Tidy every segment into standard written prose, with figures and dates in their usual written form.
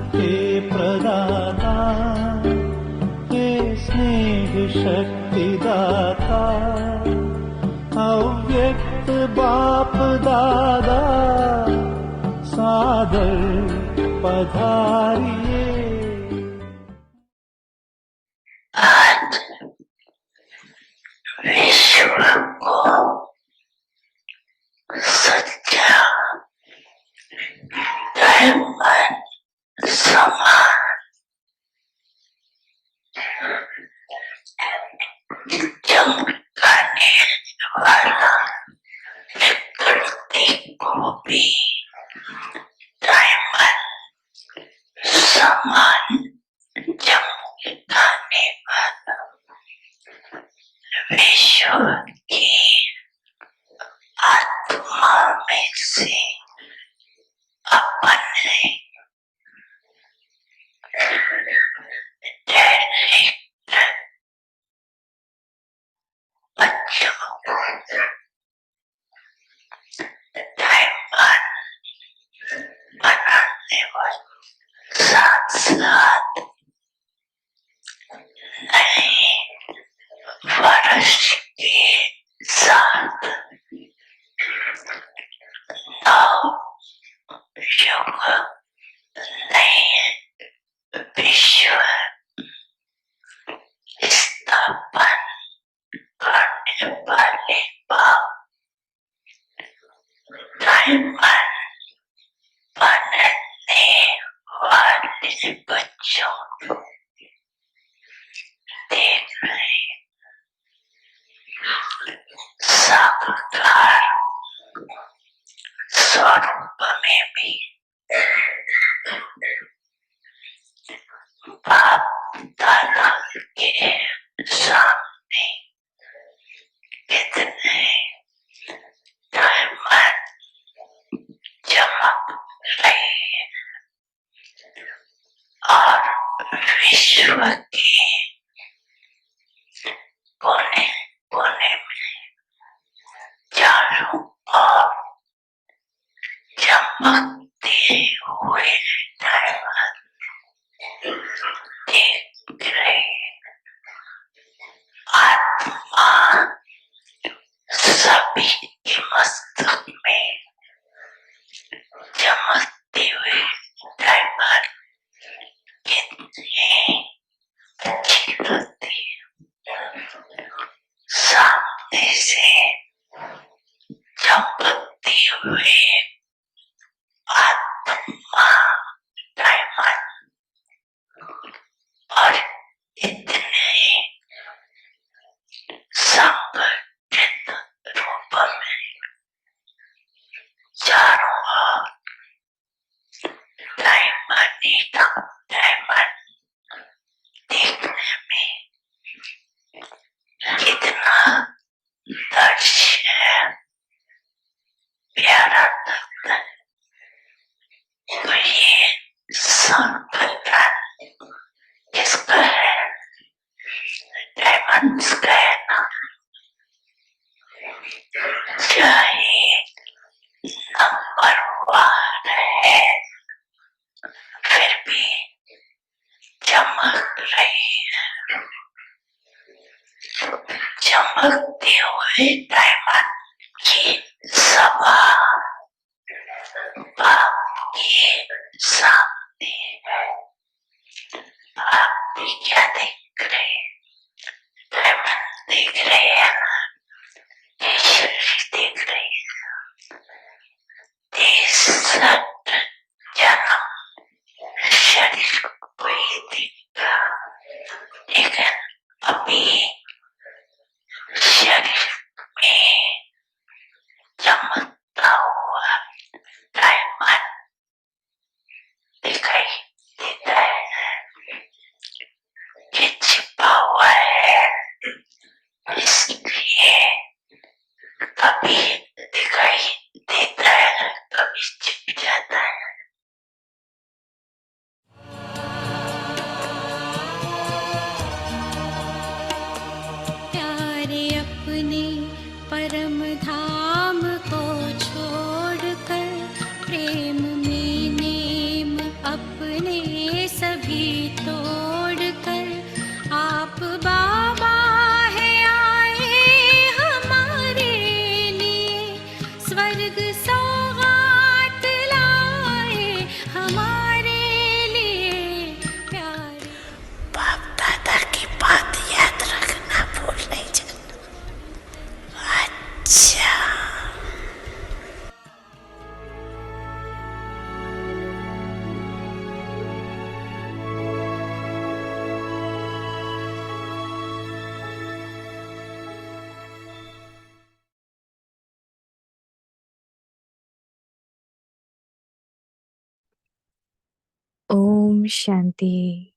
हे प्रदाता, हे स्नेह शक्तिदाता, अव्यक्त बाप दादा सादर पधारिए। आज विश्व को सच्चा डायमंड समान चमकाने वाला प्रकृति को भी डायमंड समान चमकाने वाला विश्व की आत्मा में से अपने बच्चों को डायमंड बनाने वाले साथ साथ नए वर्ष के साथ नव युग नए विश्व स्थापन करने वाले बाप डायमंड बनने वाले बच्चों को देख रहे साकार स्वरूप में भी बाप दादा के सामने कितने डायमंड चमक रहे हैं और विश्व के कोने कोने में चारों ओर चमकते हुए डायमंड देख रहे हैं। आत्मा सभी के मस्तक में चमकते हुए डायमंड कितने अच्छी लगती है। सामने से चमकते हुए आत्मा डायमंड और इतने संगठित रूप में चारों ओर डायमंड देखने में कितना दृश्य प्यारा लगता है। तो ये संगठन किसका है? डायमंड्स का है ना। चाहे नंबर 1 है फिर भी चमक रही है। चमकते हुए डायमंड की सभा बाप के सामने है। आप भी क्या देख रहे हैं? डायमंड देख रहे हैं ना, शरीर देख रहे हैं। 63 जन्म शरीर को ही देखा, लेकिन अभी शरीर में चमकता हुआ डायमंड दिखाई देता है। Om Shanti.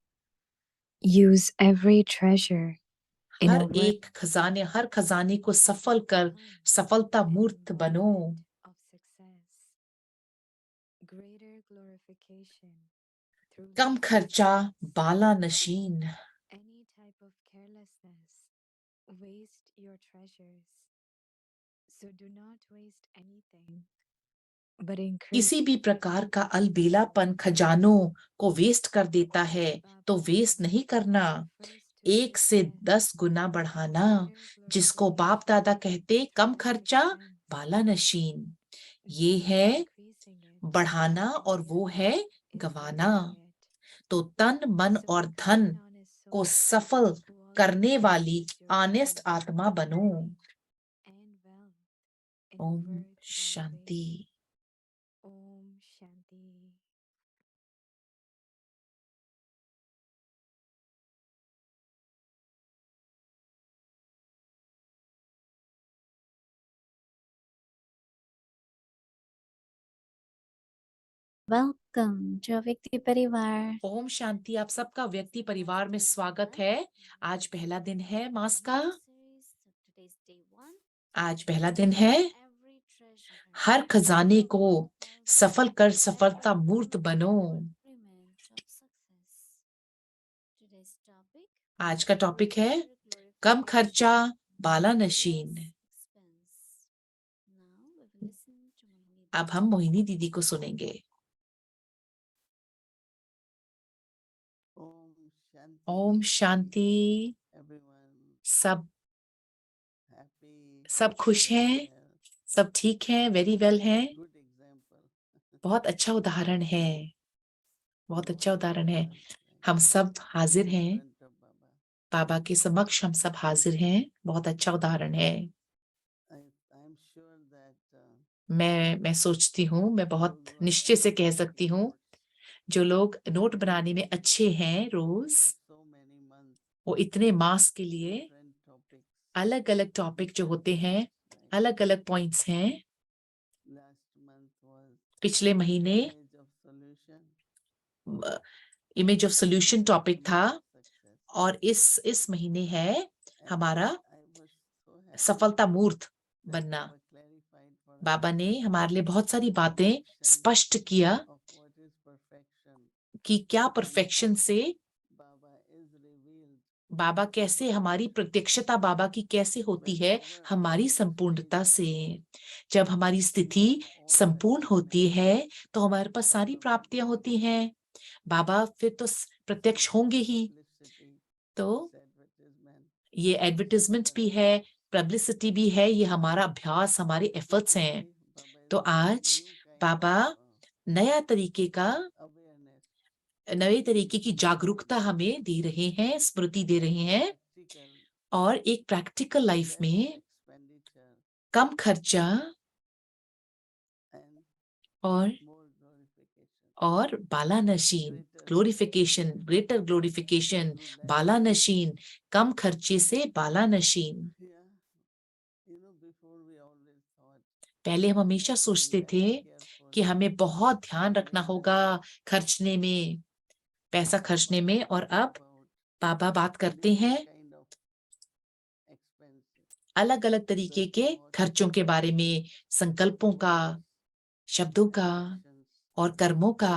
Use every treasure in her a work एक खजाने, हर खजाने को सफल कर सफलता मूर्त बनो। of success. Greater glorification through come less खर्चा, expense. Bala Nashin. Any type of carelessness waste your treasures. So do not waste anything, but increase. किसी भी प्रकार का अलबेलापन खजानों को वेस्ट कर देता है, तो वेस्ट नहीं करना, 1 से 10 गुना बढ़ाना, जिसको बाप दादा कहते कम खर्चा, बाला नशीन। ये है बढ़ाना और वो है गवाना। तो तन, मन और धन को सफल करने वाली ऑनेस्ट आत्मा बनो। Om Shanti. Om Shanti. Welcome जो व्यक्ति परिवार। ओम शांति। आप सबका व्यक्ति परिवार में स्वागत है। आज पहला दिन है मास का। आज पहला दिन है। हर खजाने को सफल कर सफलता मूर्त बनो। आज का टॉपिक है कम खर्चा, बाला नशीन। अब हम मोहिनी दीदी को सुनेंगे। ओम शांति। सब खुश हैं, सब ठीक हैं, वेरी वेल हैं। बहुत अच्छा उदाहरण है, बहुत अच्छा उदाहरण है। हम सब हाजिर हैं, बाबा के समक्ष हम सब हाजिर हैं। बहुत अच्छा उदाहरण है। मैं सोचती हूँ, मैं बहुत निश्चय से कह सकती हूँ, जो लोग नोट बनाने में अच्छे हैं रोज, वो इतने मास के लिए अलग अलग टॉपिक जो होते हैं, अलग अलग पॉइंट्स हैं। पिछले महीने इमेज ऑफ सोल्यूशन टॉपिक था और इस महीने है हमारा सफलता मूर्त बनना। बाबा ने हमारे लिए बहुत सारी बातें स्पष्ट किया कि क्या परफेक्शन से बाबा कैसे, हमारी प्रत्यक्षता बाबा की कैसे होती है, हमारी संपूर्णता से। जब हमारी स्थिति संपूर्ण होती है तो हमारे पास सारी प्राप्तियां होती हैं। बाबा फिर तो प्रत्यक्ष होंगे ही। तो ये एडवर्टाइजमेंट भी है, पब्लिसिटी भी है, ये हमारा अभ्यास, हमारे एफर्ट्स हैं। तो आज बाबा नए तरीके की जागरूकता हमें दे रहे हैं, स्मृति दे रहे हैं, और एक प्रैक्टिकल लाइफ में कम खर्चा और बाला नशीन, ग्लोरिफिकेशन, ग्रेटर ग्लोरिफिकेशन, बाला नशीन, कम खर्चे से बाला नशीन। पहले हम हमेशा सोचते थे कि हमें बहुत ध्यान रखना होगा खर्चने में, पैसा खर्चने में, और अब बाबा बात करते हैं अलग अलग तरीके के खर्चों के बारे में, संकल्पों का, शब्दों का और कर्मों का।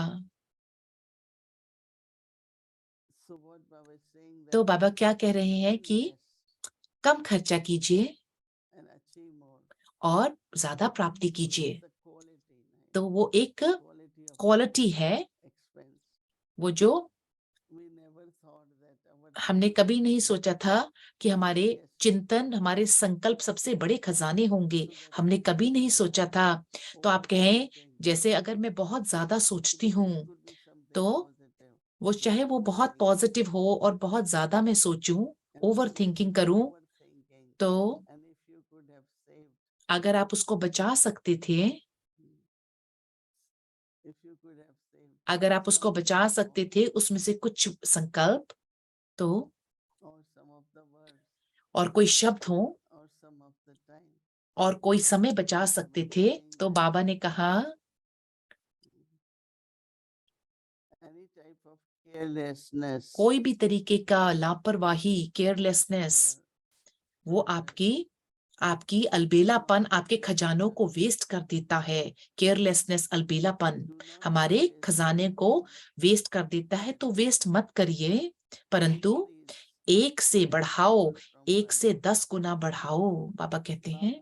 तो बाबा क्या कह रहे हैं कि कम खर्चा कीजिए और ज्यादा प्राप्ति कीजिए। तो वो एक क्वालिटी है, वो जो हमने कभी नहीं सोचा था कि हमारे चिंतन, हमारे संकल्प सबसे बड़े खजाने होंगे। हमने कभी नहीं सोचा था। तो आप कहें, जैसे अगर मैं बहुत ज्यादा सोचती हूँ, तो वो चाहे वो बहुत पॉजिटिव हो और बहुत ज्यादा मैं सोचूं, ओवर थिंकिंग करूं, तो अगर आप उसको बचा सकते थे, अगर आप उसको बचा सकते थे, उसमें से कुछ संकल्प तो, और कोई शब्द हो और कोई समय बचा सकते थे, तो बाबा ने कहा carelessness, कोई भी तरीके का लापरवाही, केयरलेसनेस, वो आपकी अलबेलापन आपके खजानों को वेस्ट कर देता है। केयरलेसनेस, अलबेलापन हमारे खजाने को वेस्ट कर देता है। तो वेस्ट मत करिए, परंतु 1 से बढ़ाओ, 1 से 10 गुना बढ़ाओ। बाबा कहते हैं,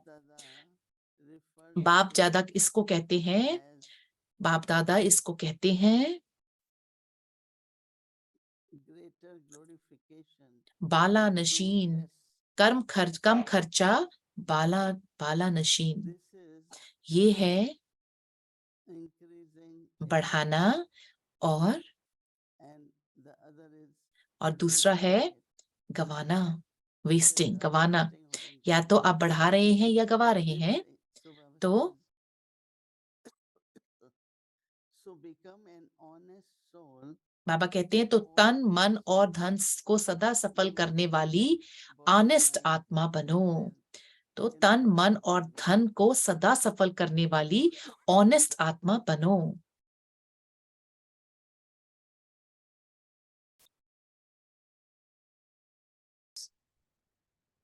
बाप दादा इसको कहते हैं, बाप दादा इसको कहते हैं greater glorification, बाला नशीन, कम खर्चा, बाला नशीन। this is ये है increasing बढ़ाना, और and the other is दूसरा है wasting it. गवाना, Either वेस्टिंग, you are गवाना। wasting or या तो आप बढ़ा रहे हैं या गवा रहे हैं। increasing. So Baba तो says, so become an honest soul, बाबा कहते हैं, तो तन, मन और धन को सदा सफल करने वाली ऑनेस्ट आत्मा बनो। तो तन, मन और धन को सदा सफल करने वाली ऑनेस्ट आत्मा बनो।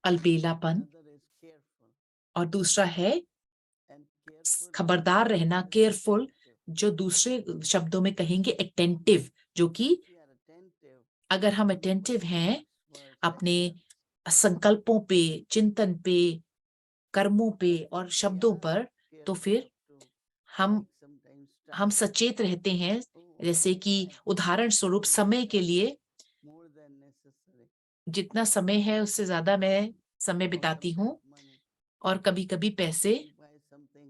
अलबेलापन, another is careful और दूसरा है and careful खबरदार रहना, is केयरफुल, attentive. जो दूसरे शब्दों में कहेंगे अटेंटिव, जो कि If we are attentive, अगर हम अटेंटिव हैं words, अपने actions, संकल्पों पे, चिंतन पे, कर्मों पे और we शब्दों are पर, तो careful फिर to हम like sometimes हम time. सचेत रहते हैं। Oh, जैसे कि I उदाहरण स्वरूप spend समय के लिए more than necessary. जितना समय है उससे ज्यादा मैं समय Or बिताती हूँ। sometimes money. और कभी कभी पैसे, You buy something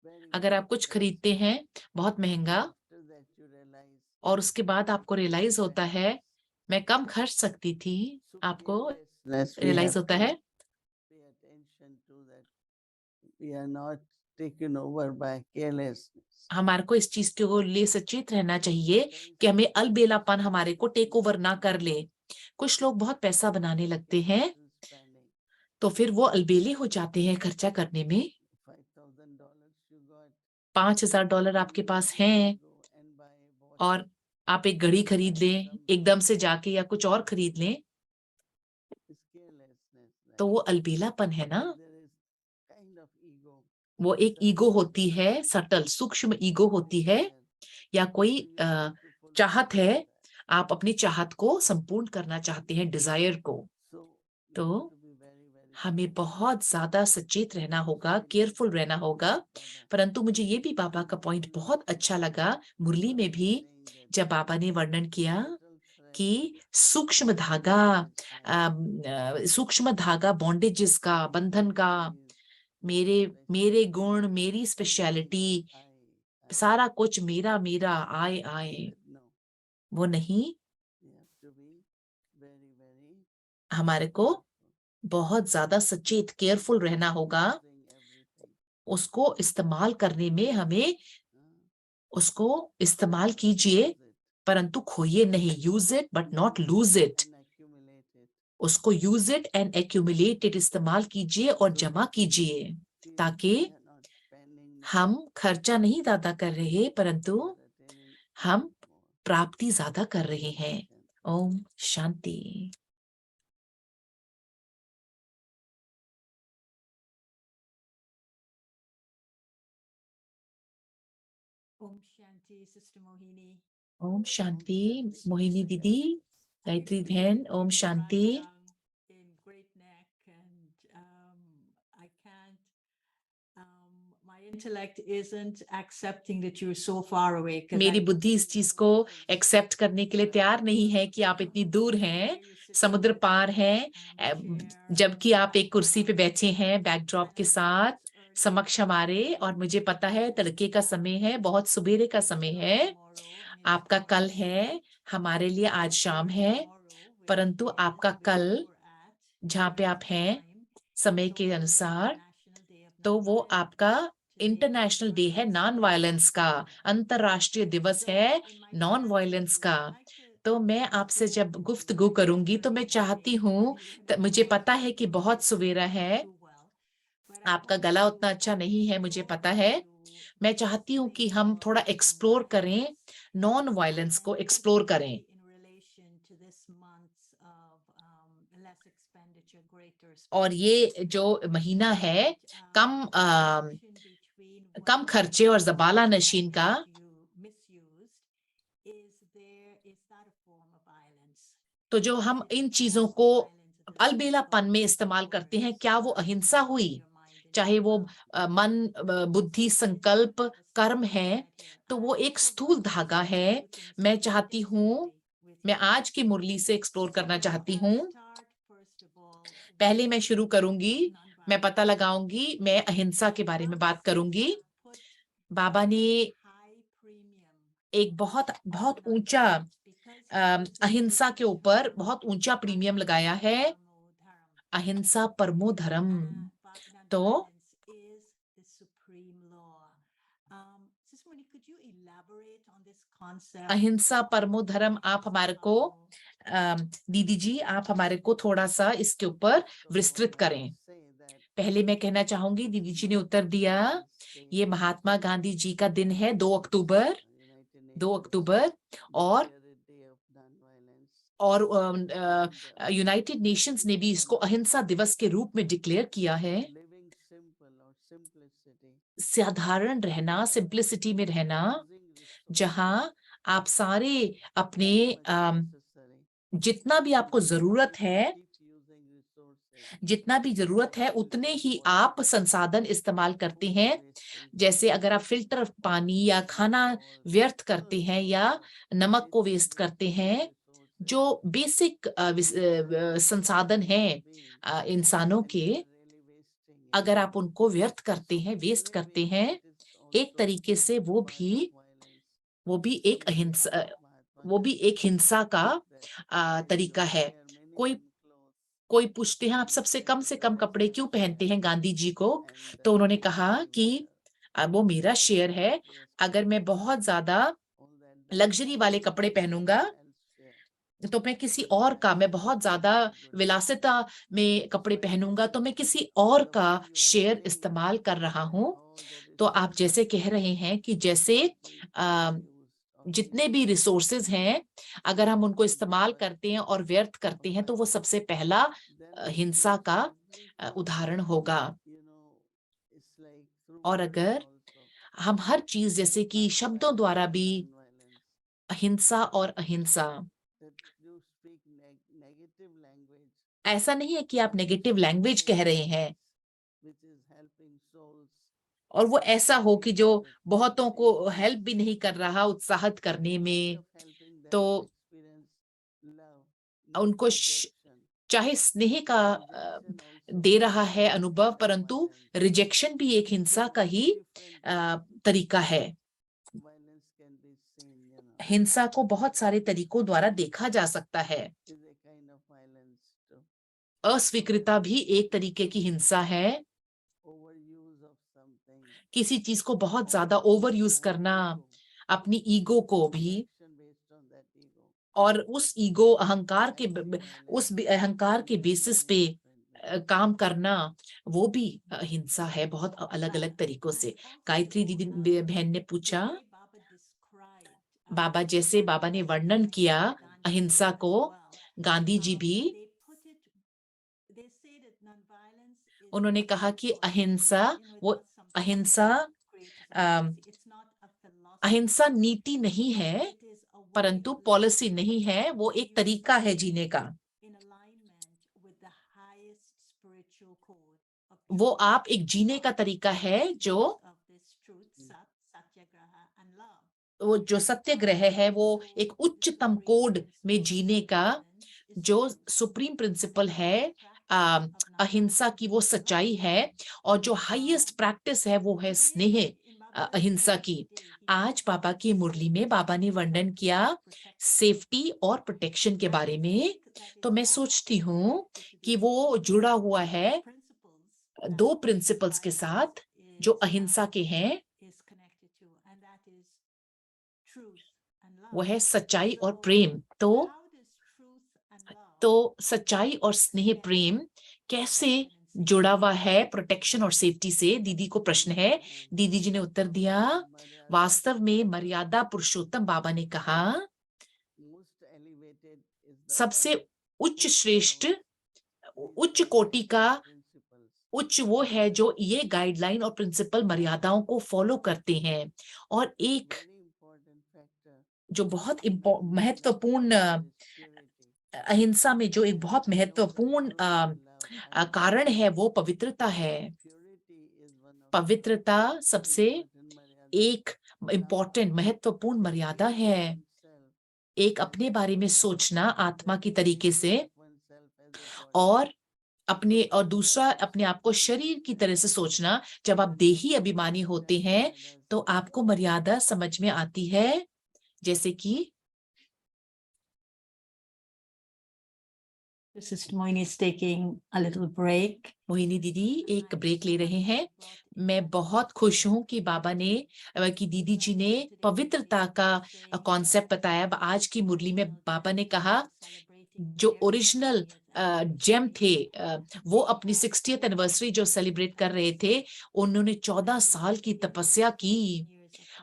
very, अगर very आप कुछ expensive. खरीदते हैं बहुत महंगा, After that you realize और उसके बाद आपको रियलाइज होता है मैं कम खर्च सकती थी, so आपको carelessness we रियलाइज have होता to है। pay attention to that. We are not taken over by carelessness. हमारे को इस चीज के लिए सचेत रहना चाहिए कि हमें अलबेलापन हमारे को टेक ओवर ना कर ले। कुछ लोग बहुत पैसा बनाने लगते हैं, Careful spending. तो फिर वो अलबेले हो जाते हैं खर्चा करने में। $5,000 you got. $5,000 आपके पास हैं, Go and buy watch. और आप एक घड़ी खरीद लें, एकदम से जाके, या कुछ और खरीद लें, It's carelessness. तो Right? वो अलबेलापन है ना। There is kind of ego. वो एक ईगो होती है, सटल सूक्ष्म ईगो होती है, या कोई So you want to fulfill चाहत है, that. आप अपनी चाहत को संपूर्ण करना चाहते हैं, डिजायर को। So we तो have to be very, very हमें careful. बहुत ज्यादा सचेत रहना होगा, केयरफुल रहना होगा। परंतु मुझे ये भी बाबा का पॉइंट बहुत अच्छा लगा, मुरली में भी जब बाबा ने वर्णन किया कि सूक्ष्म धागा बॉन्डेजेस का, बंधन का, मेरे मेरे गुण, मेरी स्पेशलिटी, सारा कुछ मेरा मेरा, आए आए, No, वो नहीं। we have to be very, very हमारे को बहुत ज्यादा सचेत, केयरफुल रहना होगा। using everything. उसको इस्तेमाल करने में हमें, Uh, उसको इस्तेमाल कीजिए, use it परंतु खोइए नहीं। Use it but not lose it. and accumulate it. उसको use it and accumulate it, इस्तेमाल कीजिए और जमा कीजिए, Feel ताकि we are not spending more, हम खर्चा नहीं ज्यादा कर रहे, परंतु we are attaining हम more. प्राप्ति ज्यादा कर रहे हैं। Shanti. Om Shanti. Om Shanti, Sister Mohini. Om Shanti Mohini दीदी, गायत्री बहन, Om Shanti. I'm down in Great Neck and I can't, my intellect isn't accepting that you're so far away. 'cause मेरी I बुद्धि इस चीज को एक्सेप्ट करने के लिए तैयार नहीं है कि आप इतनी दूर हैं, समुद्र पार हैं, जबकि आप एक कुर्सी पे बैठे हैं बैकड्रॉप के साथ समक्ष हमारे, और मुझे पता है तड़के का समय है, बहुत सुबेरे का समय है, आपका कल है, हमारे लिए आज शाम है, परंतु आपका कल जहाँ पे आप हैं समय के अनुसार, तो वो आपका इंटरनेशनल डे है नॉन वायलेंस का, अंतरराष्ट्रीय दिवस है नॉन वायलेंस का। तो मैं आपसे जब गुफ्तगू करूंगी तो मैं चाहती हूँ, मुझे पता है कि बहुत सवेरा है, आपका गला उतना अच्छा नहीं है, मुझे पता है। मैं चाहती हूँ कि हम थोड़ा एक्सप्लोर करें, नॉन वायलेंस को एक्सप्लोर करें, और ये जो महीना है कम खर्चे और ज़बाला नशीन का, तो जो हम इन चीजों को अलबेलापन में इस्तेमाल करते हैं, क्या वो अहिंसा हुई? चाहे वो मन, बुद्धि, संकल्प, कर्म है, तो वो एक स्थूल धागा है। मैं चाहती हूँ, मैं आज की मुरली से एक्सप्लोर करना चाहती हूँ। पहले मैं शुरू करूंगी, मैं पता लगाऊंगी, मैं अहिंसा के बारे में बात करूंगी। बाबा ने एक बहुत बहुत ऊंचा अहिंसा के ऊपर बहुत ऊंचा प्रीमियम लगाया है। अहिंसा परमो धर्म। तो अहिंसा परमो धर्म, आप हमारे को दीदी जी, आप हमारे को थोड़ा सा इसके ऊपर विस्तृत करें। पहले मैं कहना चाहूंगी, दीदी जी ने उत्तर दिया, ये महात्मा गांधी जी का दिन है 2 अक्टूबर, 2 अक्टूबर, और यूनाइटेड नेशंस ने भी इसको अहिंसा दिवस के रूप में डिक्लेयर किया है। साधारण रहना, सिंप्लिसिटी में रहना, जहां आप सारे अपने जितना भी आपको जरूरत है, जितना भी जरूरत है उतने ही आप संसाधन इस्तेमाल करते हैं। जैसे अगर आप फिल्टर पानी या खाना व्यर्थ करते हैं या नमक को वेस्ट करते हैं, जो बेसिक संसाधन हैं इंसानों के, अगर आप उनको व्यर्थ करते हैं, वेस्ट करते हैं, एक तरीके से वो भी एक अहिंसा, वो भी एक हिंसा का तरीका है। कोई पूछते हैं, आप सबसे कम से कम कपड़े क्यों पहनते हैं गांधी जी को? तो उन्होंने कहा कि वो मेरा शेयर है, अगर मैं बहुत ज्यादा लग्जरी वाले कपड़े पहनूंगा तो मैं बहुत ज्यादा विलासिता में कपड़े पहनूंगा तो मैं किसी और का शेयर इस्तेमाल कर रहा हूं। तो आप जैसे कह रहे हैं कि जैसे जितने भी रिसोर्सेज हैं, अगर हम उनको इस्तेमाल करते हैं और व्यर्थ करते हैं, तो वो सबसे पहला हिंसा का उदाहरण होगा। और अगर हम हर चीज जैसे कि शब्दों द्वारा भी हिंसा और अहिंसा, ऐसा नहीं है कि आप नेगेटिव लैंग्वेज कह रहे हैं और वो ऐसा हो कि जो बहुतों को हेल्प भी नहीं कर रहा उत्साहित करने में, तो उनको चाहे स्नेह का दे रहा है अनुभव, परंतु रिजेक्शन भी एक हिंसा का ही तरीका है। हिंसा को बहुत सारे तरीकों द्वारा देखा जा सकता है। अस्वीकृता भी एक तरीके की हिंसा है। किसी चीज को बहुत ज्यादा ओवर यूज करना, अपनी ईगो को भी, और उस ईगो उस अहंकार के बेसिस पे काम करना, वो भी हिंसा है, बहुत अलग अलग तरीकों से। गायत्री दीदी बहन ने पूछा, बाबा जैसे बाबा ने वर्णन किया अहिंसा को, गांधी जी भी, उन्होंने कहा कि अहिंसा नीति नहीं है, परंतु पॉलिसी नहीं है, वो एक तरीका है जीने का। वो आप एक जीने का तरीका है वो जो सत्याग्रह है, वो एक उच्चतम कोड में जीने का जो सुप्रीम प्रिंसिपल है अहिंसा की, वो सच्चाई है। और जो हाईएस्ट प्रैक्टिस है वो है स्नेह अहिंसा की। आज बाबा की मुरली में बाबा ने वर्णन किया सेफ्टी और प्रोटेक्शन के बारे में। तो मैं सोचती हूँ कि वो जुड़ा हुआ है 2 प्रिंसिपल्स के साथ जो अहिंसा के हैं, वो है सच्चाई और प्रेम। तो सच्चाई और स्नेह प्रेम कैसे जुड़ा हुआ है प्रोटेक्शन और सेफ्टी से? दीदी को प्रश्न है। दीदी जी ने उत्तर दिया, वास्तव में मर्यादा पुरुषोत्तम बाबा ने कहा सबसे उच्च श्रेष्ठ उच्च कोटि का उच्च वो है जो ये गाइडलाइन और प्रिंसिपल मर्यादाओं को फॉलो करते हैं। और एक जो बहुत महत्वपूर्ण अहिंसा में जो एक बहुत महत्वपूर्ण कारण है वो पवित्रता है। पवित्रता सबसे एक इम्पोर्टेंट महत्वपूर्ण मर्यादा है। एक अपने बारे में सोचना आत्मा की तरीके से, और दूसरा अपने आप को शरीर की तरह से सोचना। जब आप देही अभिमानी होते हैं तो आपको मर्यादा समझ में आती है, जैसे कि Sister Moini is taking a little break. Mohini दीदी एक ब्रेक ले रहे हैं। मैं बहुत खुश हूं कि बाबा ने कि दीदी जी ने पवित्रता का कॉन्सेप्ट बताया। आज की मुरली में बाबा ने कहा जो ओरिजिनल जेम थे वो अपनी 60th एनिवर्सरी जो सेलिब्रेट कर रहे थे, उन्होंने 14 साल की तपस्या की।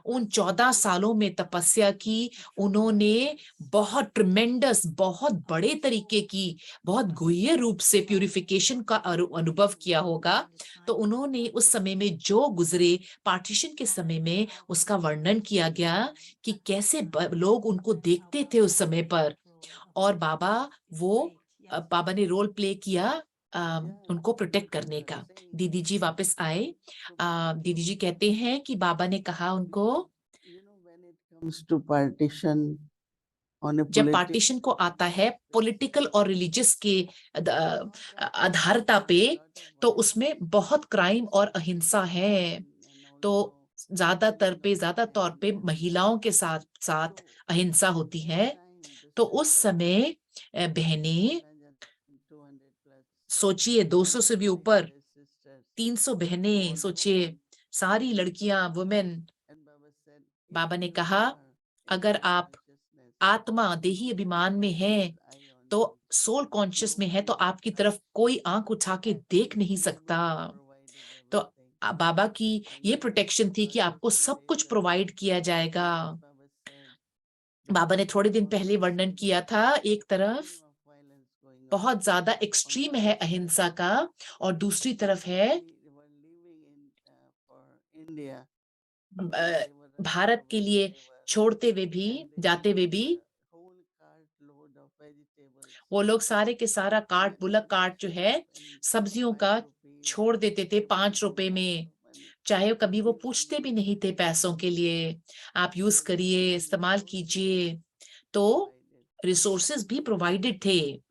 उन 14 सालों में तपस्या की उन्होंने बहुत ट्रिमेंडस, बहुत बड़े तरीके की, बहुत गुह्य रूप से प्यूरिफिकेशन का अनुभव किया होगा। तो उन्होंने उस समय में जो गुजरे, पार्टीशन के समय में उसका वर्णन किया गया कि कैसे लोग उनको देखते थे उस समय पर। और बाबा ने रोल प्ले किया उनको प्रोटेक्ट करने का। दीदी जी वापस आए। दीदी जी कहते हैं कि बाबा ने कहा उनको, जब पार्टीशन को आता है पॉलिटिकल और रिलीजियस के आधारता पे, तो उसमें बहुत क्राइम और अहिंसा है। तो ज्यादा तौर पे महिलाओं के साथ साथ अहिंसा होती है। तो उस समय बहनें, सोचिए 200 से भी ऊपर, 300 बहनें, सोचिए सारी लड़कियां, वुमेन। बाबा ने कहा अगर आप आत्मा देही अभिमान में है, तो सोल कॉन्शियस में है, तो आपकी तरफ कोई आंख उठा के देख नहीं सकता। तो बाबा की ये प्रोटेक्शन थी कि आपको सब कुछ प्रोवाइड किया जाएगा। बाबा ने थोड़े दिन पहले वर्णन किया था, एक तरफ बहुत ज्यादा एक्सट्रीम है अहिंसा का, और दूसरी तरफ है भारत के लिए छोड़ते हुए भी, जाते हुए भी वो लोग सारे के सारा बुलक कार्ट जो है सब्जियों का छोड़ देते थे 5 रुपए में। चाहे कभी वो पूछते भी नहीं थे पैसों के लिए, आप यूज करिए, इस्तेमाल कीजिए। तो रिसोर्सेज भी प्रोवाइडेड थे।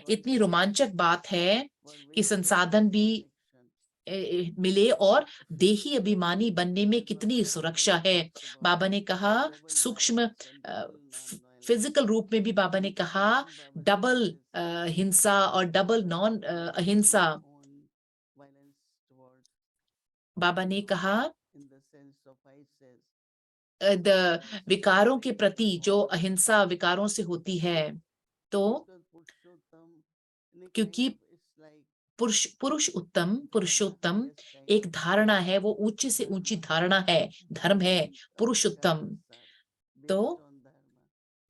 इतनी रोमांचक बात है कि संसाधन भी मिले, और देही अभिमानी बनने में कितनी सुरक्षा है। बाबा ने कहा सूक्ष्म फिजिकल रूप में भी बाबा ने कहा डबल हिंसा और डबल नॉन अहिंसा। बाबा ने कहा विकारों के प्रति जो अहिंसा विकारों से होती है, तो क्योंकि पुरुषोत्तम एक धारणा है, वो ऊंची से ऊंची धारणा है, धर्म है पुरुषोत्तम, तो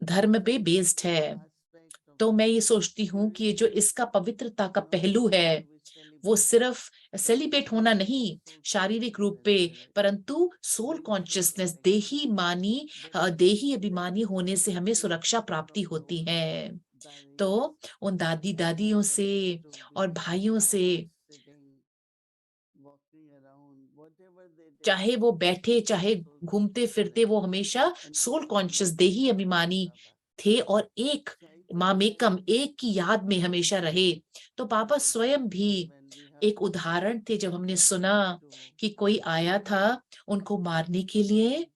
धर्म पे बेस्ड है। तो मैं ये सोचती हूँ कि ये जो इसका पवित्रता का पहलू है, वो सिर्फ सेलिब्रेट होना नहीं शारीरिक रूप पे, परंतु सोल कॉन्शियसनेस, देही अभिमानी होने से हमें सुरक्षा प्राप्ति होती है। तो उन दादियों से और भाइयों से, चाहे वो बैठे चाहे घूमते फिरते, वो हमेशा सोल कॉन्शियस देही अभिमानी थे, और एक मामेकम, एक की याद में हमेशा रहे। तो बाबा स्वयं भी एक उदाहरण थे। जब हमने सुना कि कोई आया था उनको मारने के लिए,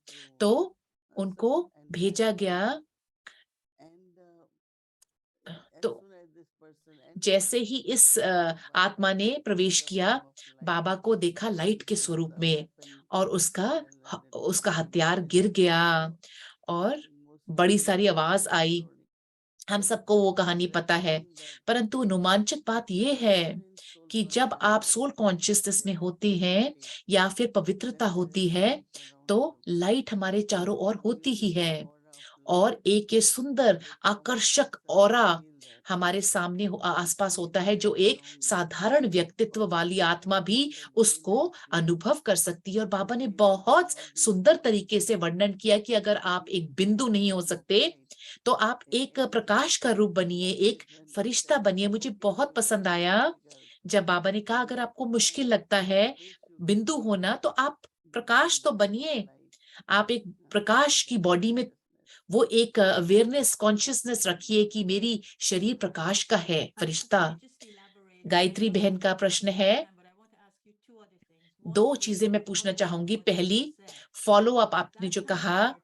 तो उनको भेजा गया। तो जैसे ही इस आत्मा ने प्रवेश किया, बाबा को देखा लाइट के स्वरूप में, और उसका हथियार गिर गया और बड़ी सारी आवाज आई। हम सबको वो कहानी पता है, परंतु रोमांचक बात यह है कि जब आप सोल कॉन्शियसनेस में होते हैं या फिर पवित्रता होती है, तो लाइट हमारे चारों ओर होती ही है, और एक ये सुंदर आकर्षक ऑरा हमारे सामने आसपास होता है, जो एक साधारण व्यक्तित्व वाली आत्मा भी उसको अनुभव कर सकती है। और बाबा ने बहुत सुंदर तरीके से वर्णन किया कि अगर आप एक बिंदु नहीं हो सकते तो आप एक प्रकाश का रूप बनिए, एक फरिश्ता बनिए। मुझे बहुत पसंद आया जब बाबा ने कहा अगर आपको मुश्किल लगता है बिंदु होना तो आप प्रकाश तो बनिए। आप एक प्रकाश की बॉडी में वो एक अवेयरनेस, कॉन्शियसनेस रखिए कि मेरी शरीर प्रकाश का है, फरिश्ता। गायत्री बहन का प्रश्न है, दो चीजें मैं पूछना चाहूंगी। पहली, फॉलो अप आपने जो कहा,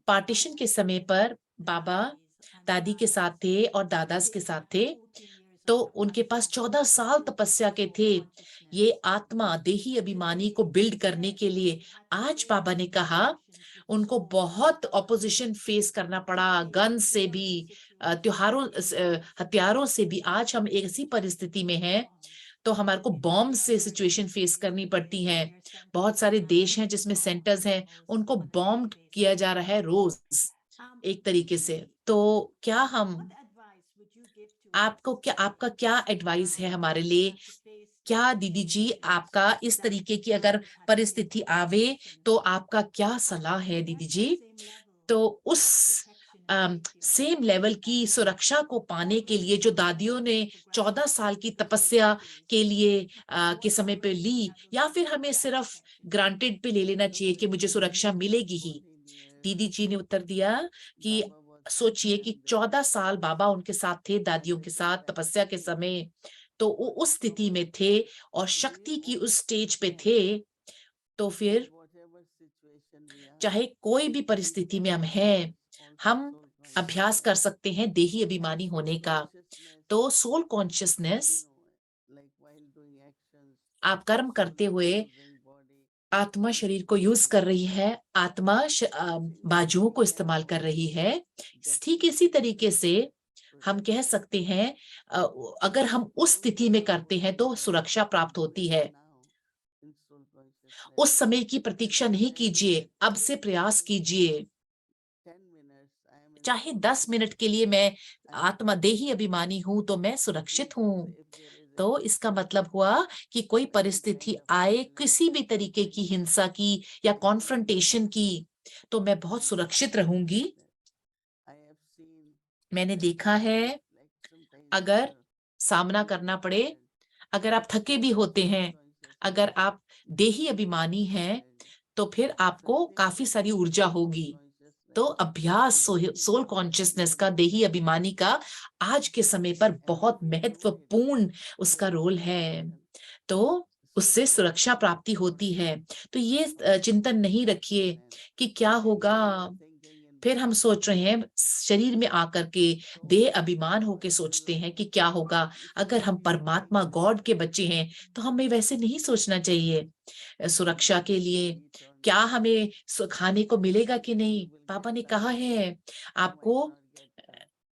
पार्टीशन के समय पर बाबा दादी के साथ थे और दादाज के साथ थे, तो उनके पास 14 साल तपस्या के थे ये आत्मा देही अभिमानी को बिल्ड करने के लिए। आज बाबा ने कहा उनको बहुत ऑपोजिशन फेस करना पड़ा, गन से भी, हथियारों से भी। आज हम एक ऐसी परिस्थिति में हैं तो हमारे को बॉम्ब से सिचुएशन फेस करनी पड़ती है। बहुत सारे देश हैं जिसमें सेंटर्स हैं, उनको बॉम्ब किया जा रहा है रोज एक तरीके से। तो क्या हम आपका क्या एडवाइस है हमारे लिए? क्या दीदी जी आपका इस तरीके की अगर परिस्थिति आवे तो आपका क्या सलाह है दीदी जी? तो उस सेम लेवल की सुरक्षा को पाने के लिए जो दादियों ने 14 साल की तपस्या के लिए के समय पे ली, या फिर हमें सिर्फ ग्रांटेड पे ले लेना चाहिए कि मुझे सुरक्षा मिलेगी ही? दीदी जी ने उत्तर दिया कि सोचिए कि 14 साल बाबा उनके साथ थे, दादियों के साथ तपस्या के समय, तो वो उस स्थिति में थे और शक्ति की उस स्टेज पे थे। तो फिर चाहे कोई भी परिस्थिति में हम हैं, हम अभ्यास कर सकते हैं देही अभिमानी होने का। तो सोल कॉन्शियसनेस, आप कर्म करते हुए आत्मा शरीर को यूज कर रही है, आत्मा बाजुओं को इस्तेमाल कर रही है। ठीक इसी तरीके से हम कह सकते हैं अगर हम उस स्थिति में करते हैं तो सुरक्षा प्राप्त होती है। उस समय की प्रतीक्षा नहीं कीजिए, अब से प्रयास कीजिए। चाहे 10 मिनट के लिए मैं आत्मा देही अभिमानी हूं तो मैं सुरक्षित हूं। तो इसका मतलब हुआ कि कोई परिस्थिति आए किसी भी तरीके की हिंसा की या कॉन्फ्रंटेशन की, तो मैं बहुत सुरक्षित रहूंगी। मैंने देखा है अगर सामना करना पड़े, अगर आप थके भी होते हैं, अगर आप देही अभिमानी हैं, तो फिर आपको काफी सारी ऊर्जा होगी। तो अभ्यास सोल कॉन्शियसनेस का, देही अभिमानी का आज के समय पर बहुत महत्वपूर्ण उसका रोल है। तो उससे सुरक्षा प्राप्ति होती है। तो ये चिंतन नहीं रखिए कि क्या होगा। फिर हम सोच रहे हैं शरीर में आकर के, देह अभिमान होके सोचते हैं कि क्या होगा। अगर हम परमात्मा गॉड के बच्चे हैं तो हमें वैसे नहीं सोचना चाहिए। सुरक्षा के लिए क्या हमें खाने को मिलेगा कि नहीं? पापा ने कहा है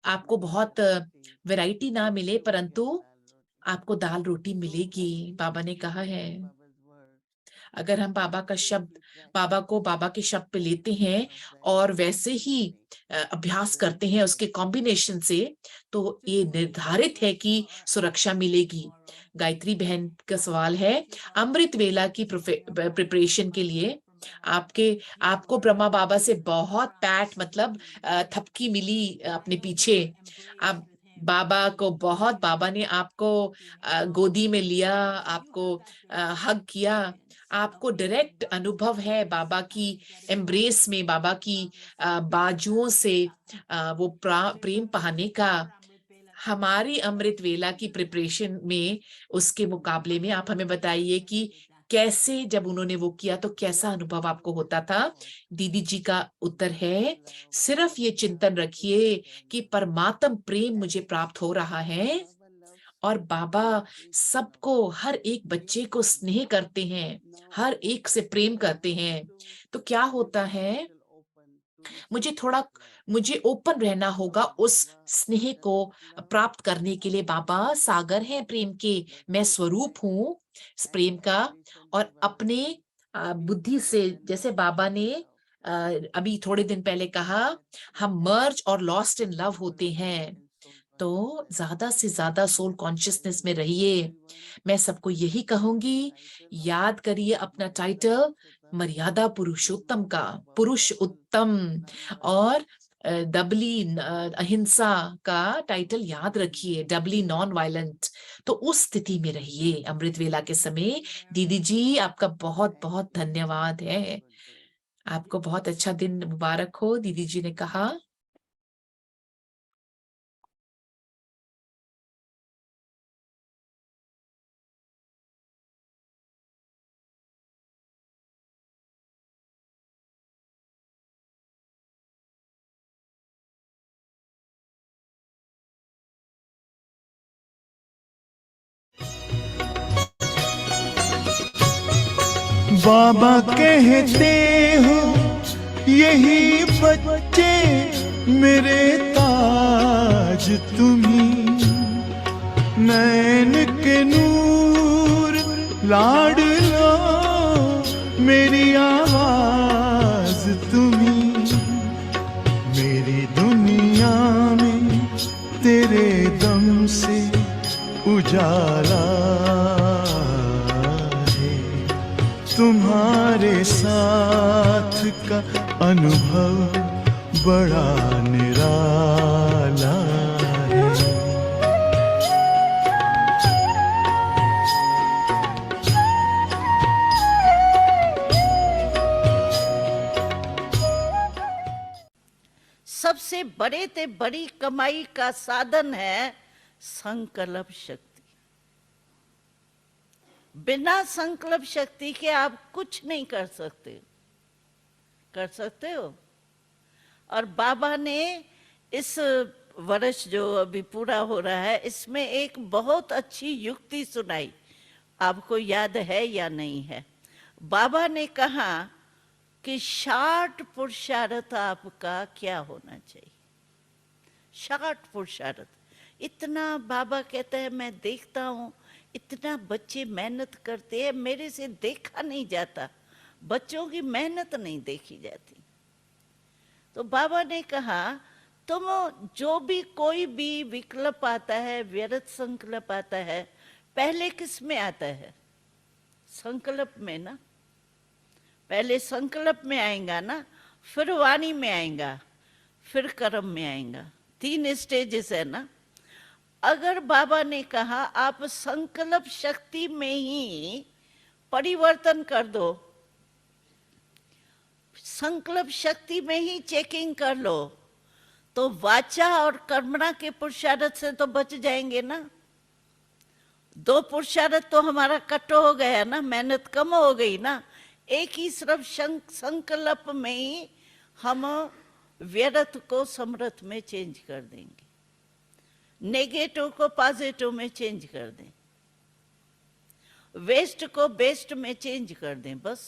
आपको बहुत वैरायटी ना मिले परंतु आपको दाल रोटी मिलेगी, बाबा ने कहा है। अगर हम बाबा के शब्द पे लेते हैं और वैसे ही अभ्यास करते हैं उसके कॉम्बिनेशन से, तो ये निर्धारित है कि सुरक्षा मिलेगी। गायत्री बहन का सवाल है, अमृत वेला की प्रिपरेशन के लिए आपको ब्रह्मा बाबा से बहुत पैट मतलब थपकी मिली अपने पीछे। आप बाबा ने आपको गोदी में लिया, आपको हग किया, आपको डायरेक्ट अनुभव है बाबा की एम्ब्रेस में, बाबा की बाजुओं से वो प्रेम पाने का। हमारी अमृत वेला की प्रिपरेशन में उसके मुकाबले में आप हमें बताइए कि कैसे जब उन्होंने वो किया तो कैसा अनुभव आपको होता था? दीदी जी का उत्तर है, सिर्फ ये चिंतन रखिए कि परमात्म प्रेम मुझे प्राप्त हो रहा है और बाबा सबको, हर एक बच्चे को स्नेह करते हैं, हर एक से प्रेम करते हैं। तो क्या होता है, मुझे ओपन रहना होगा उस स्नेह को प्राप्त करने के लिए। बाबा सागर है प्रेम के, मैं स्वरूप हूँ इस प्रेम का। और अपने बुद्धि से, जैसे बाबा ने अभी थोड़े दिन पहले कहा हम मर्ज और लॉस्ट इन लव होते हैं, तो ज्यादा से ज्यादा सोल कॉन्शियसनेस में रहिए। मैं सबको यही कहूंगी, याद करिए अपना टाइटल मर्यादा पुरुषोत्तम का, पुरुष उत्तम, और डबली अहिंसा का टाइटल याद रखिए, डबली नॉन वायलेंट। तो उस स्थिति में रहिए अमृत वेला के समय। दीदी जी आपका बहुत बहुत धन्यवाद है, आपको बहुत अच्छा दिन मुबारक हो, दीदी जी ने कहा। बाबा कहते हो यही बच्चे मेरे ताज तुम्ही, नैन के नूर लाडलो मेरी आवाज तुम्ही, मेरी दुनिया में तेरे दम से उजाला, तुम्हारे साथ का अनुभव बड़ा निराला है। सबसे बड़े ते बड़ी कमाई का साधन है संकल्प शक्ति। बिना संकल्प शक्ति के आप कुछ नहीं कर सकते। कर सकते हो? और बाबा ने इस वर्ष जो अभी पूरा हो रहा है, इसमें एक बहुत अच्छी युक्ति सुनाई। आपको याद है या नहीं है? बाबा ने कहा कि 60 पुरुषार्थ आपका क्या होना चाहिए। 60 पुरुषार्थ। इतना बाबा कहते हैं, मैं देखता हूँ इतना बच्चे मेहनत करते हैं, मेरे से देखा नहीं जाता, बच्चों की मेहनत नहीं देखी जाती। तो बाबा ने कहा तुम जो भी कोई भी विकल्प आता है, व्यर्थ संकल्प आता है, पहले किस में आता है? संकल्प में ना। पहले संकल्प में आएगा ना, फिर वाणी में आएगा, फिर कर्म में आएगा। 3 स्टेजेस है ना। अगर बाबा ने कहा आप संकल्प शक्ति में ही परिवर्तन कर दो, संकल्प शक्ति में ही चेकिंग कर लो, तो वाचा और कर्मणा के पुरुषार्थ से तो बच जाएंगे ना। 2 पुरुषार्थ तो हमारा कट हो गया ना, मेहनत कम हो गई ना। एक ही सिर्फ संकल्प में ही हम व्यर्थ को समर्थ में चेंज कर देंगे, नेगेटिव को पॉजिटिव में चेंज कर दें, वेस्ट को बेस्ट में चेंज कर दें। बस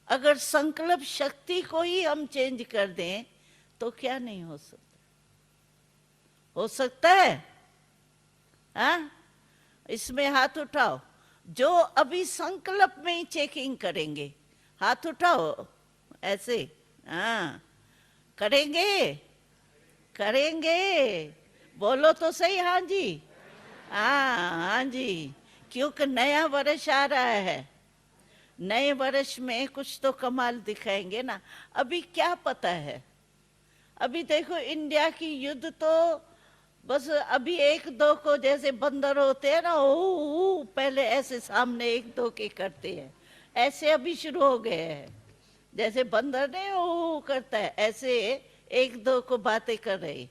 अगर संकल्प शक्ति को ही हम चेंज कर दें तो क्या नहीं हो सकता? हो सकता है? हाँ, इसमें हाथ उठाओ जो अभी संकल्प में ही चेकिंग करेंगे। हाथ उठाओ ऐसे। हाँ, करेंगे? करेंगे? बोलो तो सही। हाँ जी, हाँ जी, क्योंकि नया वर्ष आ रहा है। नए वर्ष में कुछ तो कमाल दिखाएंगे ना। अभी क्या पता है? अभी देखो इंडिया की युद्ध तो बस अभी 1-2 को, जैसे बंदर होते हैं ना, ओ पहले ऐसे सामने 1-2 के करते हैं, ऐसे अभी शुरू हो गए हैं। जैसे बंदर ने ओ करता है, ऐसे 1-2 को बातें कर रहे,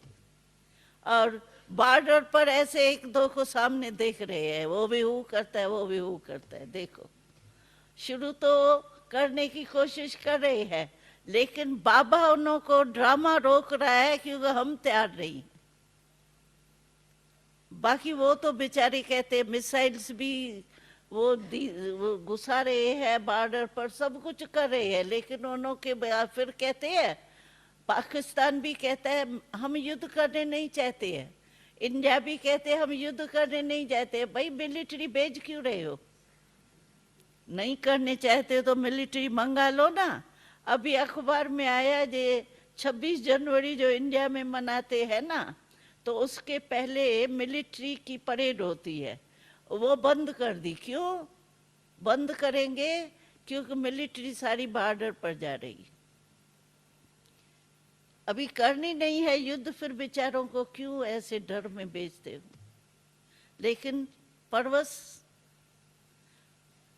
और बॉर्डर पर ऐसे 1-2 को सामने देख रहे हैं, वो भी हु करता है, वो भी हु करता है। देखो, शुरू तो करने की कोशिश कर रहे हैं, लेकिन बाबा उन्हों को ड्रामा रोक रहा है क्योंकि हम तैयार नहीं। बाकी वो तो बेचारे कहते मिसाइल्स भी वो घुसा रहे हैं बॉर्डर पर, सब कुछ कर रहे हैं, लेकिन उन्हों के फिर कहते हैं, पाकिस्तान भी कहता है हम युद्ध करने नहीं चाहते हैं, इंडिया भी कहते हैं हम युद्ध करने नहीं चाहते। भाई मिलिट्री भेज क्यों रहे हो? नहीं करने चाहते तो मिलिट्री मंगा लो ना। अभी अखबार में आया जे 26 जनवरी जो इंडिया में मनाते हैं ना, तो उसके पहले मिलिट्री की परेड होती है, वो बंद कर दी। क्यों बंद करेंगे? क्योंकि मिलिट्री सारी बॉर्डर पर जा रही। अभी करनी नहीं है युद्ध, फिर बेचारों को क्यों ऐसे डर में बेचते हो? लेकिन परवश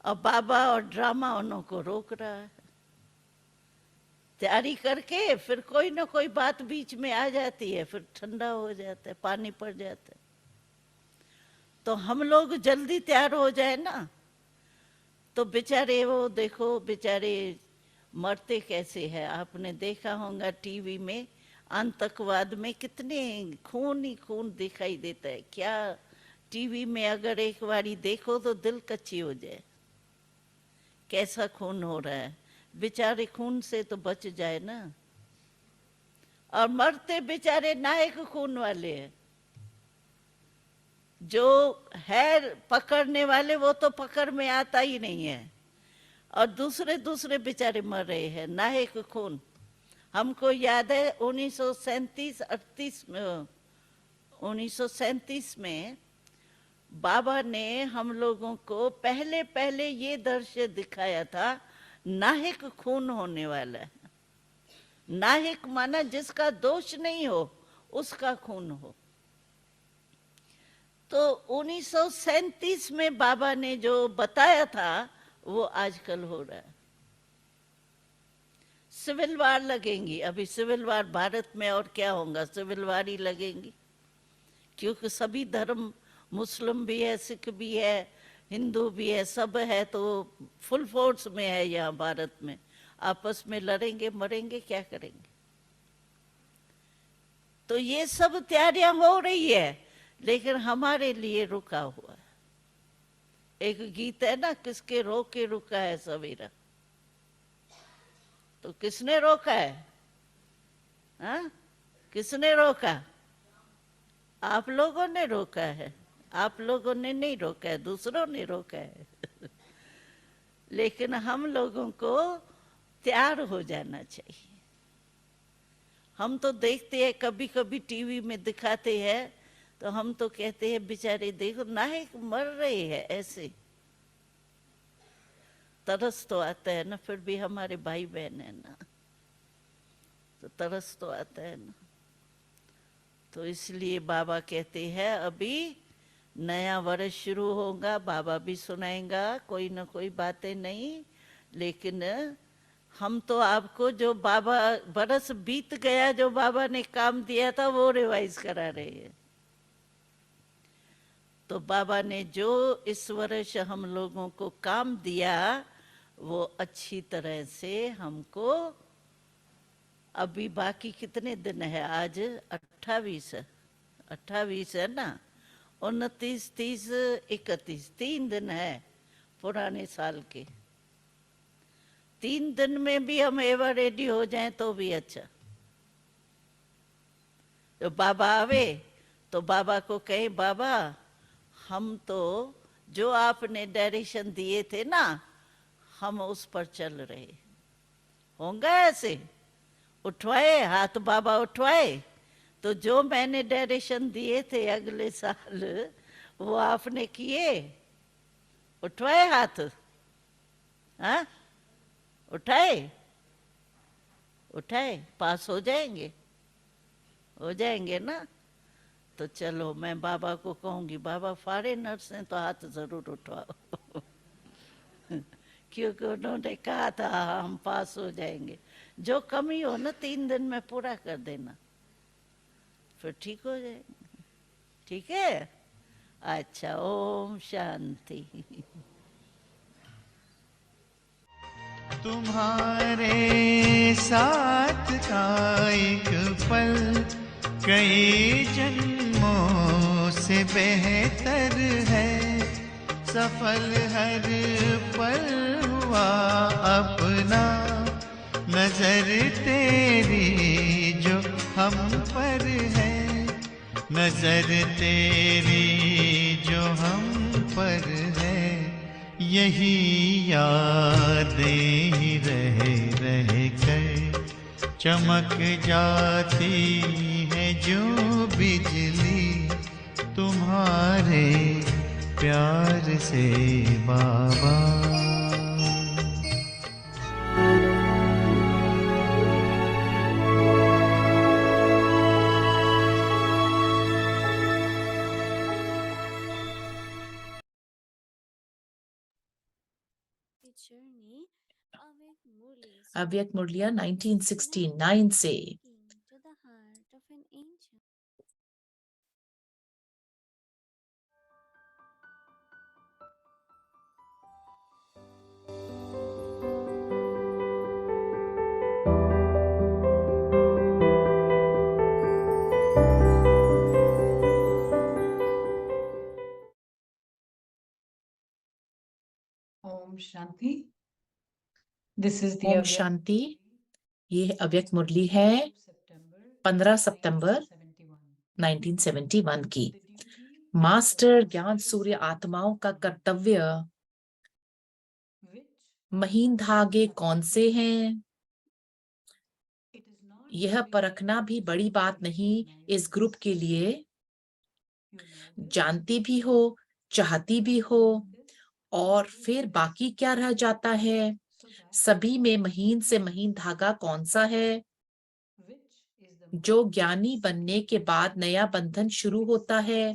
और बाबा और ड्रामा उन्हों को रोक रहा है। तैयारी करके फिर कोई ना कोई बात बीच में आ जाती है, फिर ठंडा हो जाता है, पानी पड़ जाता है। तो हम लोग जल्दी तैयार हो जाए ना, तो बेचारे वो देखो बेचारे मरते कैसे हैं। आपने देखा होगा टीवी में, आतंकवाद में कितने खून ही खून दिखाई देता है। क्या टीवी में अगर एक बारी देखो तो दिल कच्ची हो जाए, कैसा खून हो रहा है। बेचारे खून से तो बच जाए ना। और मरते बेचारे नायक खून वाले हैं। जो है पकड़ने वाले वो तो पकड़ में आता ही नहीं है, और दूसरे दूसरे बेचारे मर रहे हैं नायक खून। हमको याद है 1937 में बाबा ने हम लोगों को पहले पहले ये दृश्य दिखाया था, नायक खून होने वाला है। नायक माना जिसका दोष नहीं हो, उसका खून हो। तो 1937 में बाबा ने जो बताया था वो आजकल हो रहा है। सिविल वार लगेंगी, अभी सिविल वार भारत में और क्या होगा, सिविल वार ही लगेंगी। क्योंकि सभी धर्म, मुस्लिम भी है, सिख भी है, हिंदू भी है, सब है, तो फुल फोर्स में है यहाँ भारत में। आपस में लड़ेंगे मरेंगे, क्या करेंगे? तो ये सब तैयारियां हो रही है, लेकिन हमारे लिए रुका हुआ है। एक गीत है ना, किसके रोके रुका है सवेरा। तो किसने रोका है? हाँ, किसने रोका? आप लोगों ने रोका है। आप लोगों ने नहीं रोका है, दूसरों ने रोका है। लेकिन हम लोगों को तैयार हो जाना चाहिए। हम तो देखते हैं, कभी कभी टीवी में दिखाते हैं, तो हम तो कहते हैं बेचारे देखो नायक मर रहे हैं ऐसे। तरस तो आता है ना, फिर भी हमारे भाई बहन है ना, तो तरस तो आता है ना। तो इसलिए बाबा कहते हैं अभी नया वर्ष शुरू होगा, बाबा भी सुनाएगा कोई ना कोई बातें नहीं, लेकिन हम तो आपको जो बाबा बरस बीत गया, जो बाबा ने काम दिया था वो रिवाइज करा रहे हैं। तो बाबा ने जो इस वर्ष हम लोगों को काम दिया वो अच्छी तरह से हमको, अभी बाकी कितने दिन है? आज 28 है ना, 29, 30, 31, 3 दिन है पुराने साल के। 3 दिन में भी हम एवर रेडी हो जाएं तो भी अच्छा। तो बाबा आवे तो बाबा को कहे, बाबा हम तो जो आपने डायरेक्शन दिए थे ना, हम उस पर चल रहे होंगे। ऐसे उठवाए हाथ, बाबा उठवाए, तो जो मैंने डायरेक्शन दिए थे अगले साल वो आपने किए? उठवाए हाथ? हाँ, उठाए? उठाए? पास हो जाएंगे? हो जाएंगे ना। तो चलो मैं बाबा को कहूंगी, बाबा फॉरेनर्स हैं तो हाथ जरूर उठवाओ। क्योंकि उन्होंने कहा था हम पास हो जाएंगे। जो कमी हो ना 3 दिन में पूरा कर देना, फिर ठीक हो जाएंगे। ठीक है? अच्छा, ओम शांति। तुम्हारे साथ का एक पल कई जन्मों से बेहतर है। सफल हर पल हुआ अपना, नजर तेरी जो हम पर है, नजर तेरी जो हम पर है। यही यादें ही रह रह कर चमक जाती है जो बिजली तुम्हारे प्यार से बाबा। The journey अव्यक्त मुरलिया 1969 से। to the heart of an angel. Om Shanti. This is the Om Avyakt शांति। ये अव्यक्त मुरली है 15 सितंबर 1971 की। मास्टर ज्ञान सूर्य आत्माओं का कर्तव्य। महीन धागे कौन से हैं? यह परखना भी बड़ी बात नहीं इस ग्रुप के लिए। जानती भी हो, चाहती भी हो, और फिर बाकी क्या रह जाता है? सभी में महीन से महीन धागा कौन सा है? जो ज्ञानी बनने के बाद नया बंधन शुरू होता है।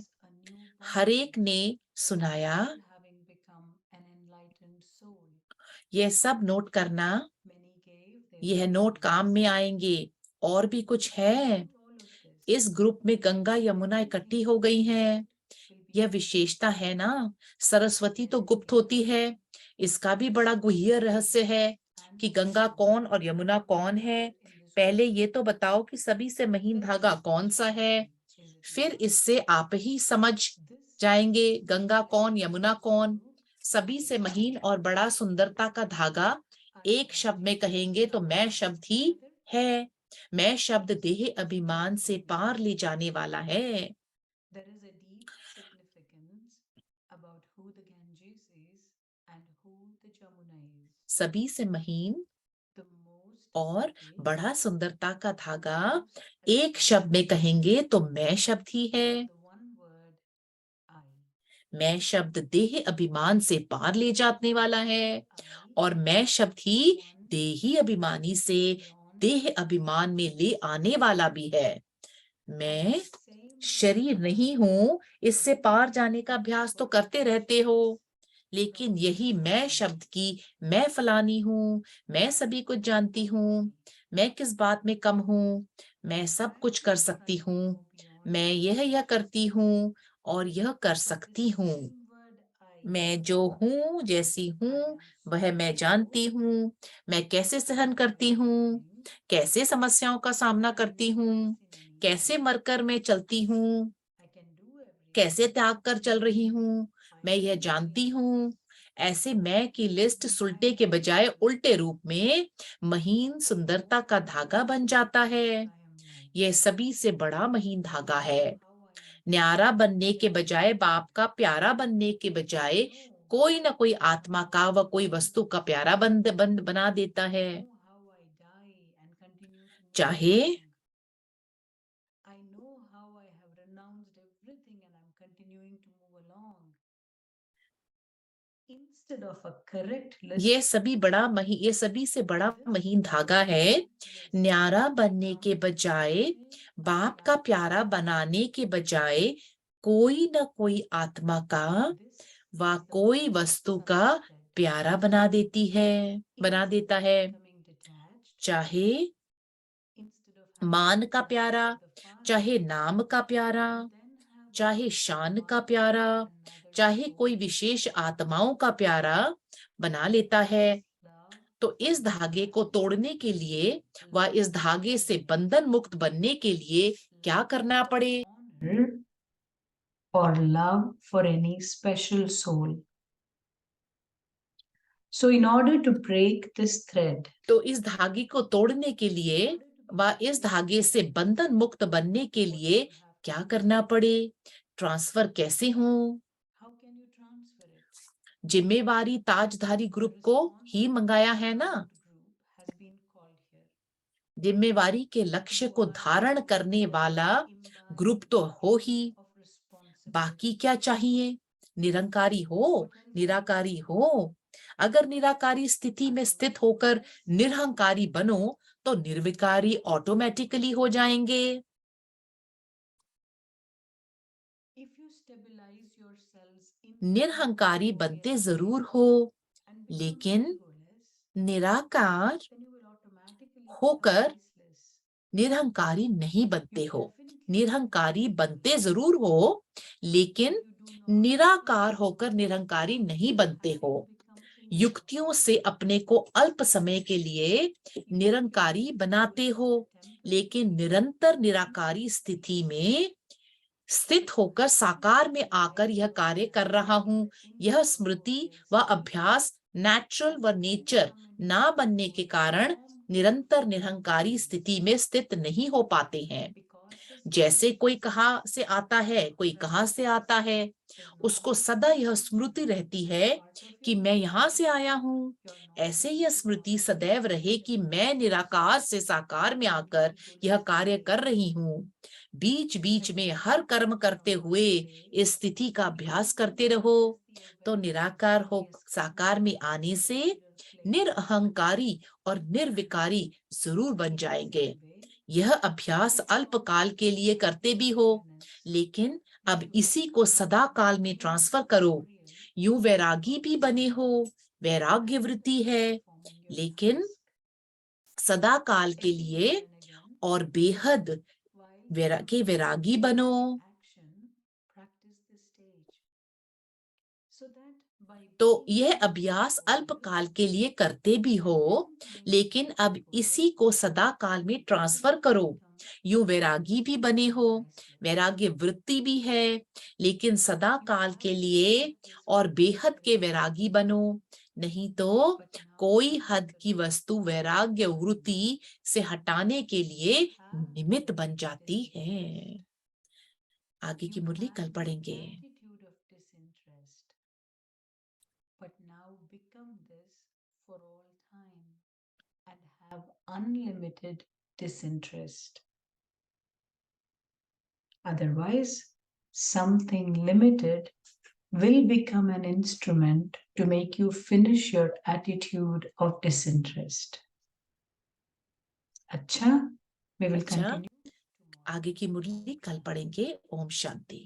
हर एक ने सुनाया। यह सब नोट करना। यह नोट काम में आएंगे। और भी कुछ है। इस ग्रुप में गंगा यमुना इकट्ठी हो गई हैं। यह विशेषता है ना। सरस्वती तो गुप्त होती है। इसका भी बड़ा गुह्य रहस्य है कि गंगा कौन और यमुना कौन है। पहले ये तो बताओ कि सभी से महीन धागा कौन सा है। फिर इससे आप ही समझ जाएंगे गंगा कौन, यमुना कौन। सभी से महीन और बड़ा सुंदरता का धागा एक शब्द में कहेंगे तो मैं शब्द ही है। मैं शब्द देह अभिमान से पार ले जाने वाला है। There is a deep significance about who the Ganges is and who the Jamuna is. सभी से महीन The most और sacred, बड़ा सुंदरता का धागा most एक शब्द में कहेंगे तो मैं शब्द ही है। the one word I. मैं शब्द देह अभिमान से पार ले जाने वाला है और मैं शब्द ही देही अभिमानी से देह अभिमान में ले आने वाला भी है। मैं शरीर नहीं हूं। इससे पार जाने का अभ्यास तो करते रहते हो, लेकिन यही मैं शब्द की मैं फलानी हूँ, मैं सभी कुछ जानती हूँ, मैं किस बात में कम हूँ, मैं सब कुछ कर सकती हूँ, मैं यह करती हूँ और यह कर सकती हूँ। मैं जो हूँ, जैसी हूँ, वह मैं जानती हूँ। मैं कैसे सहन करती हूँ, कैसे समस्याओं का सामना करती हूँ, कैसे मरकर मैं चलती हूँ, कैसे त्याग कर चल रही हूँ, मैं यह जानती हूँ। ऐसे मैं की लिस्ट सुलटे के बजाय उल्टे रूप में महीन सुंदरता का धागा बन जाता है। यह सभी से बड़ा महीन धागा है। न्यारा बनने के बजाय, बाप का प्यारा बनने के बजाय कोई ना कोई आत्मा का व कोई वस्तु का प्यारा बना देता है। चाहे I know how I have renounced everything and I'm continuing to move along. Instead of a correct list, ये सभी से बड़ा महीन धागा है। न्यारा बनने के बजाय, बाप का प्यारा बनाने के बजाय कोई ना कोई आत्मा का व कोई वस्तु का प्यारा बना देता है। चाहे मान का प्यारा, चाहे नाम का प्यारा, चाहे शान का प्यारा, चाहे कोई विशेष आत्माओं का प्यारा बना लेता है। तो इस धागे को तोड़ने के लिए व इस धागे से बंधन मुक्त बनने के लिए क्या करना पड़े? or love for any special soul. So in order to break this thread, तो इस धागे को तोड़ने के लिए व इस धागे से बंधन मुक्त बनने के लिए क्या करना पड़े? ट्रांसफर कैसे हो? how can you transfer it? जिम्मेवारी ताजधारी ग्रुप को ही मंगाया है ना। Group has been called here. जिम्मेवारी के लक्ष्य को धारण करने वाला ग्रुप तो हो ही, बाकी क्या चाहिए? निरंकारी हो, निराकारी हो। अगर निराकारी स्थिति में स्थित होकर निरहंकारी बनो तो निर्विकारी ऑटोमेटिकली हो जाएंगे। निरहंकारी बनते जरूर हो, लेकिन निराकार होकर निरहंकारी नहीं बनते हो। निरहंकारी बनते जरूर हो, लेकिन निराकार होकर निरहंकारी नहीं बनते हो। युक्तियों से अपने को अल्प समय के लिए निरंकारी बनाते हो, लेकिन निरंतर निराकारी स्थिति में स्थित होकर साकार में आकर यह कार्य कर रहा हूं। यह स्मृति व अभ्यास नेचुरल व नेचर ना बनने के कारण निरंतर निरहंकारी स्थिति में स्थित नहीं हो पाते हैं। जैसे कोई कहाँ से आता है, कोई कहाँ से आता है, उसको सदा यह स्मृति रहती है कि मैं यहाँ से आया हूँ। ऐसे यह स्मृति सदैव रहे कि मैं निराकार से साकार में आकर यह कार्य कर रही हूँ। बीच बीच में हर कर्म करते हुए इस स्थिति का अभ्यास करते रहो, तो निराकार हो साकार में आने से निरअहंकारी और निर्विकारी जरूर बन जाएंगे। यह अभ्यास अल्पकाल के लिए करते भी हो, लेकिन अब इसी को सदा काल में ट्रांसफर करो। यूं वैरागी भी बने हो, वैराग्य वृत्ति है, लेकिन सदा काल के लिए और बेहद वैरागी बनो। तो यह अभ्यास अल्पकाल के लिए करते भी हो, लेकिन अब इसी को सदा काल में ट्रांसफर करो। यूं वैरागी भी बने हो, वैराग्य वृत्ति भी है, लेकिन सदा काल के लिए और बेहद के वैरागी बनो, नहीं तो कोई हद की वस्तु वैराग्य वृत्ति से हटाने के लिए निमित्त बन जाती है। आगे की मुरली कल पढ़ेंगे। But now become this for all time and have unlimited disinterest. Otherwise, something limited will become an instrument to make you finish your attitude of disinterest. Acha, we will continue. आगे की मुरली कल पढ़ेंगे। ओम शांति।